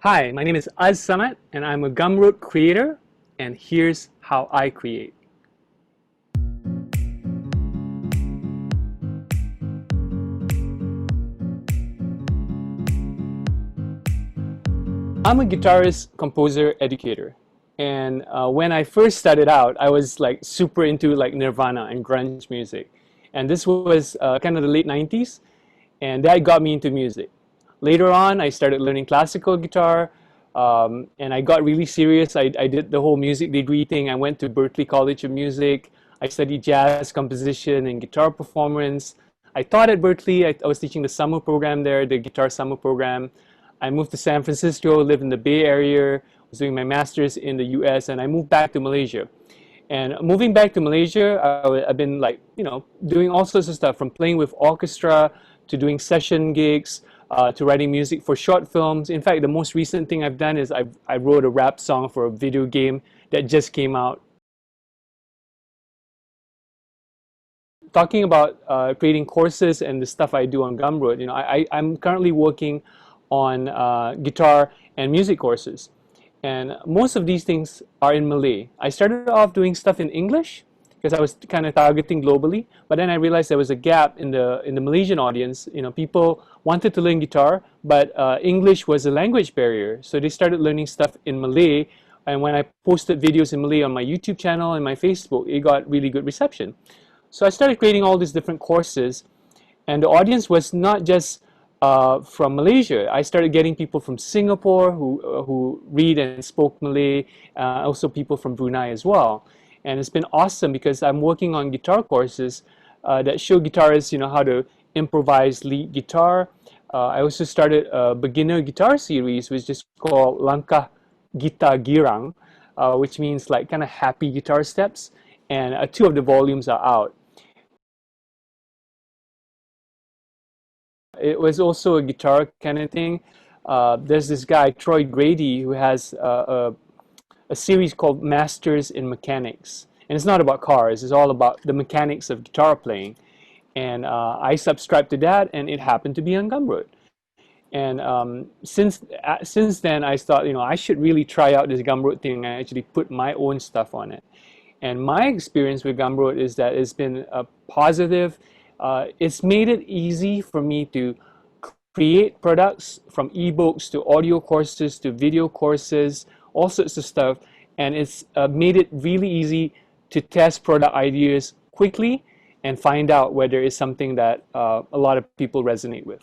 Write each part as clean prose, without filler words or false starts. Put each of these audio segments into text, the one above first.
Hi, my name is Az Samad and I'm a Gumroad creator, and here's how I create. I'm a guitarist, composer, educator. And when I first started out, I was like super into like Nirvana and grunge music. And this was kind of the late 90s, and that got me into music. Later on, I started learning classical guitar, and I got really serious. I did the whole music degree thing. I went to Berklee College of Music. I studied jazz composition and guitar performance. I taught at Berklee. I was teaching the summer program there, the guitar summer program. I moved to San Francisco, lived in the Bay Area, was doing my master's in the US, and I moved back to Malaysia. And moving back to Malaysia, I've been like, doing all sorts of stuff, from playing with orchestra to doing session gigs, to writing music for short films. In fact, the most recent thing I've done is I wrote a rap song for a video game that just came out. Talking about creating courses and the stuff I do on Gumroad, I'm currently working on guitar and music courses. And most of these things are in Malay. I started off doing stuff in English because I was kind of targeting globally, but then I realized there was a gap in the Malaysian audience. People wanted to learn guitar, but English was a language barrier. So they started learning stuff in Malay, and when I posted videos in Malay on my YouTube channel and my Facebook, it got really good reception. So I started creating all these different courses, and the audience was not just from Malaysia. I started getting people from Singapore who read and spoke Malay, also people from Brunei as well. And it's been awesome because I'm working on guitar courses that show guitarists, how to improvise lead guitar. I also started a beginner guitar series, which is called Langkah Gitar Girang, which means like kind of happy guitar steps. And two of the volumes are out. It was also a guitar kind of thing. There's this guy, Troy Grady, who has a series called Masters in Mechanics. And it's not about cars, it's all about the mechanics of guitar playing. And I subscribed to that, and it happened to be on Gumroad. And since then, I thought, I should really try out this Gumroad thing and actually put my own stuff on it. And my experience with Gumroad is that it's been positive. It's made it easy for me to create products, from ebooks to audio courses to video courses, all sorts of stuff. And it's made it really easy to test product ideas quickly and find out whether it's something that a lot of people resonate with.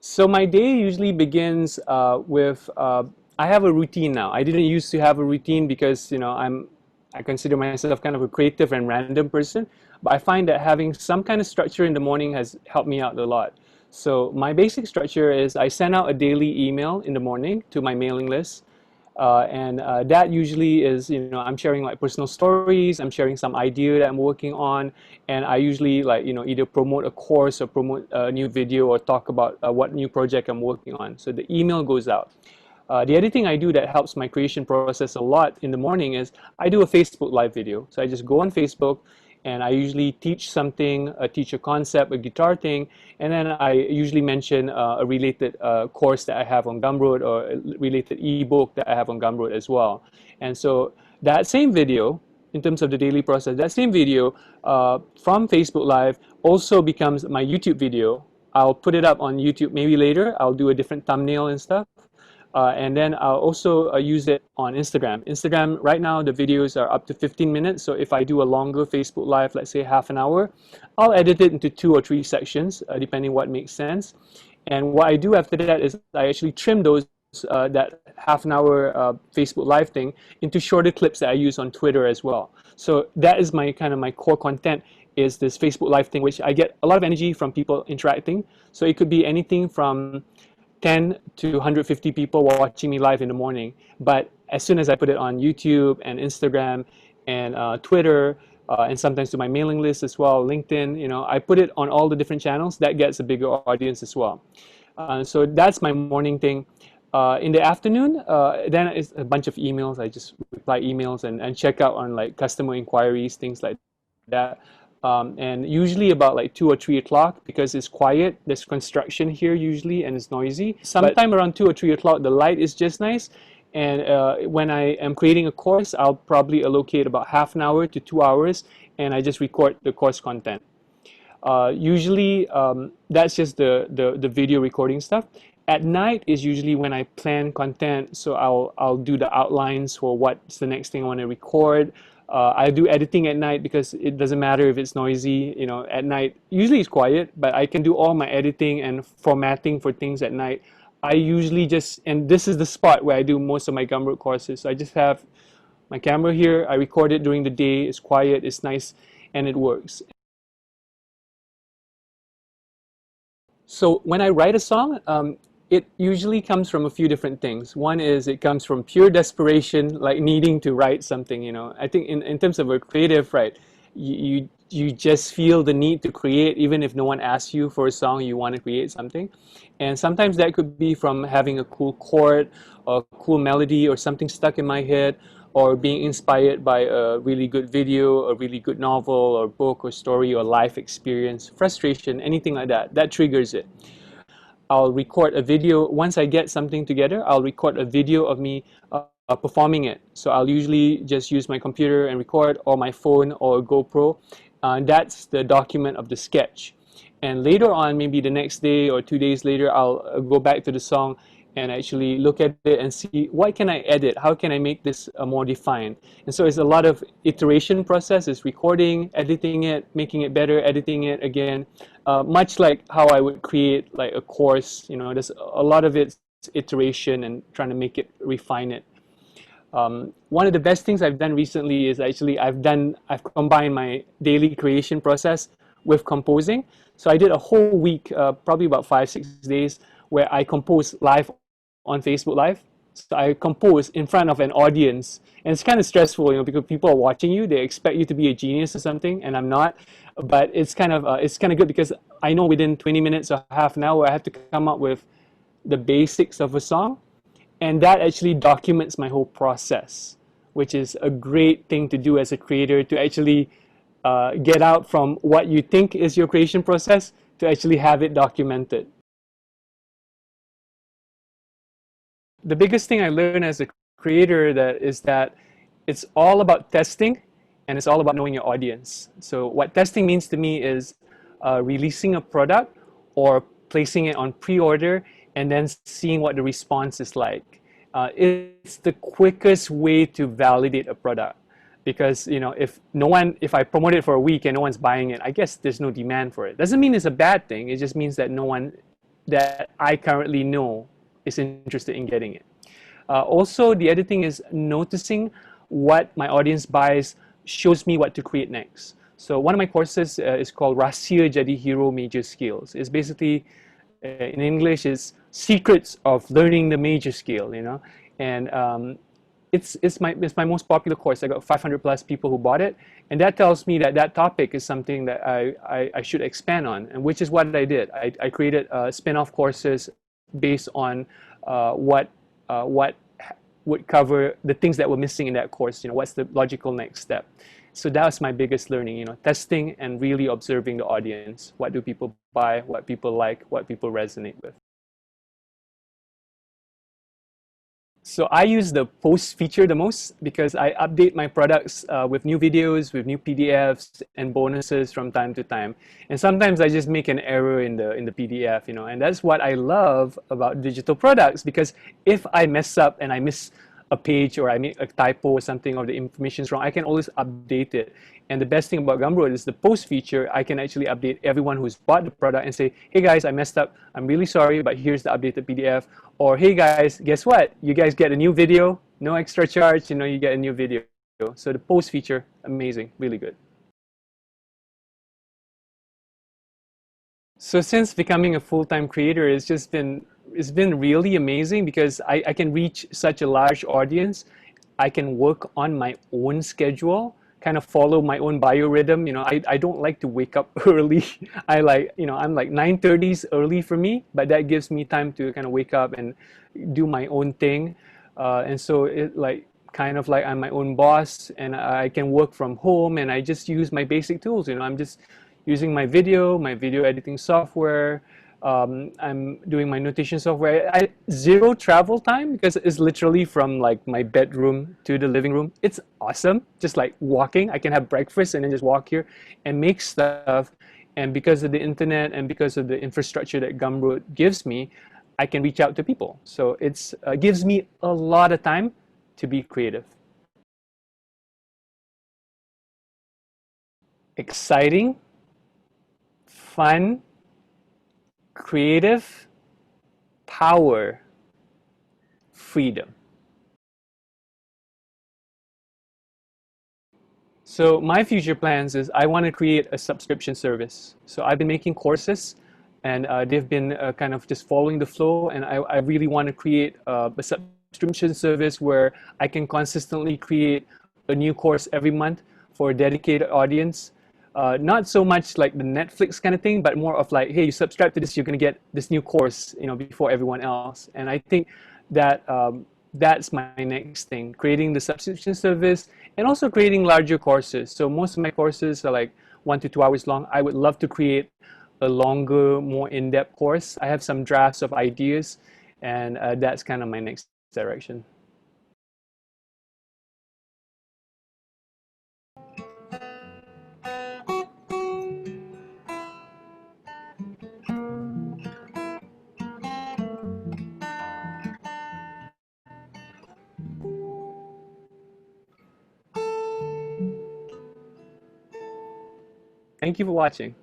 So my day usually begins with I have a routine now. I didn't used to have a routine because I consider myself kind of a creative and random person, but I find that having some kind of structure in the morning has helped me out a lot. So my basic structure is I send out a daily email in the morning to my mailing list. And that usually is, I'm sharing like personal stories, I'm sharing some idea that I'm working on, and I usually like, either promote a course or promote a new video or talk about what new project I'm working on. So the email goes out. The other thing I do that helps my creation process a lot in the morning is I do a Facebook live video. So I just go on Facebook and I usually teach something, teach a concept, a guitar thing, and then I usually mention a related course that I have on Gumroad or a related ebook that I have on Gumroad as well. And so that same video, in terms of the daily process, that same video from Facebook Live also becomes my YouTube video. I'll put it up on YouTube maybe later. I'll do a different thumbnail and stuff. And then I'll also use it on Instagram. Instagram, right now, the videos are up to 15 minutes. So if I do a longer Facebook Live, let's say half an hour, I'll edit it into 2 or 3 sections, depending what makes sense. And what I do after that is I actually trim those, that half an hour Facebook Live thing into shorter clips that I use on Twitter as well. So that is my kind of my core content, is this Facebook Live thing, which I get a lot of energy from people interacting. So it could be anything from 10 to 150 people watching me live in the morning. But as soon as I put it on YouTube and Instagram and Twitter, and sometimes to my mailing list as well, LinkedIn, I put it on all the different channels, that gets a bigger audience as well. So that's my morning thing. In the afternoon, then it's a bunch of emails. I just reply emails and check out on like customer inquiries, things like that. and usually about like 2 or 3 o'clock because it's quiet. There's construction here usually and it's noisy. Sometime around 2 or 3 o'clock, the light is just nice. And when I am creating a course, I'll probably allocate about half an hour to 2 hours, and I just record the course content. Usually, that's just the video recording stuff. At night is usually when I plan content, so I'll do the outlines for what's the next thing I want to record. I do editing at night because it doesn't matter if it's noisy. You know, at night usually it's quiet, but I can do all my editing and formatting for things at night. I usually just, and this is the spot where I do most of my Gumroad courses. So I just have my camera here. I record it during the day. It's quiet, it's nice, and it works. So when I write a song, it usually comes from a few different things. One is it comes from pure desperation, like needing to write something, you know. I think in terms of a creative, right, you just feel the need to create, even if no one asks you for a song, you want to create something. And sometimes that could be from having a cool chord or cool melody or something stuck in my head, or being inspired by a really good video, a really good novel or book or story or life experience, frustration, anything like that. That triggers it. I'll record a video. Once I get something together, I'll record a video of me performing it. So I'll usually just use my computer and record, or my phone or a GoPro. That's the document of the sketch. And later on, maybe the next day or 2 days later, I'll go back to the song and actually look at it and see what can I edit, how can I make this more defined. And so it's a lot of iteration process. It's recording, editing it, making it better, editing it again. Much like how I would create like a course, you know, there's a lot of it's iteration and trying to make it, refine it. One of the best things I've done recently is actually I've combined my daily creation process with composing. So I did a whole week, probably about 5-6 days, where I compose live on Facebook Live. So I compose in front of an audience, and it's kind of stressful, you know, because people are watching you. They expect you to be a genius or something, and I'm not. But it's kind of good because I know within 20 minutes or half an hour I have to come up with the basics of a song, and that actually documents my whole process, which is a great thing to do as a creator, to actually get out from what you think is your creation process to actually have it documented. The biggest thing I learned as a creator is that it's all about testing, and it's all about knowing your audience. So what testing means to me is releasing a product or placing it on pre-order and then seeing what the response is like. It's the quickest way to validate a product, because you know, if I promote it for a week and no one's buying it, I guess there's no demand for it. Doesn't mean it's a bad thing. It just means that no one that I currently know is interested in getting it. Also, the other thing is noticing what my audience buys shows me what to create next. So one of my courses is called Rahsia Jadi Hero Major Skills. It's basically, in English, is secrets of learning the major scale, you know. And it's my most popular course. I got 500 plus people who bought it, and that tells me that that topic is something that I should expand on, and which is what I did. I created spin-off courses based on what would cover the things that were missing in that course. You know, what's the logical next step? So that was my biggest learning. You know, testing and really observing the audience. What do people buy? What people like? What people resonate with? So I use the post feature the most because I update my products with new videos, with new PDFs and bonuses from time to time. And sometimes I just make an error in the PDF, you know, and that's what I love about digital products, because if I mess up and I miss a page or I make a typo or something, or the information's wrong, I can always update it. And the best thing about Gumroad is the post feature. I can actually update everyone who's bought the product and say, hey guys, I messed up. I'm really sorry, but here's the updated PDF. Or hey guys, guess what? You guys get a new video, no extra charge, you know, you get a new video. So the post feature, amazing, really good. So since becoming a full-time creator, it's been really amazing because I can reach such a large audience. I can work on my own schedule, kind of follow my own biorhythm. You know, I don't like to wake up early. I'm like 9:30 is early for me, but that gives me time to kind of wake up and do my own thing. And so kind of like I'm my own boss, and I can work from home, and I just use my basic tools. I'm just using my video editing software. I'm doing my notation software. Zero travel time because it's literally from like my bedroom to the living room. It's awesome. Just like walking, I can have breakfast and then just walk here and make stuff. And because of the internet and because of the infrastructure that Gumroad gives me, I can reach out to people. So it's gives me a lot of time to be creative. Exciting, fun, creative, power, freedom. So my future plans is I want to create a subscription service. So I've been making courses, and they've been kind of just following the flow. And I really want to create a subscription service where I can consistently create a new course every month for a dedicated audience. Not so much like the Netflix kind of thing, but more of like, hey, you subscribe to this, you're gonna get this new course, before everyone else. And I think that that's my next thing, creating the subscription service and also creating larger courses. So most of my courses are like 1 to 2 hours long. I would love to create a longer, more in-depth course. I have some drafts of ideas, and that's kind of my next direction. Thank you for watching.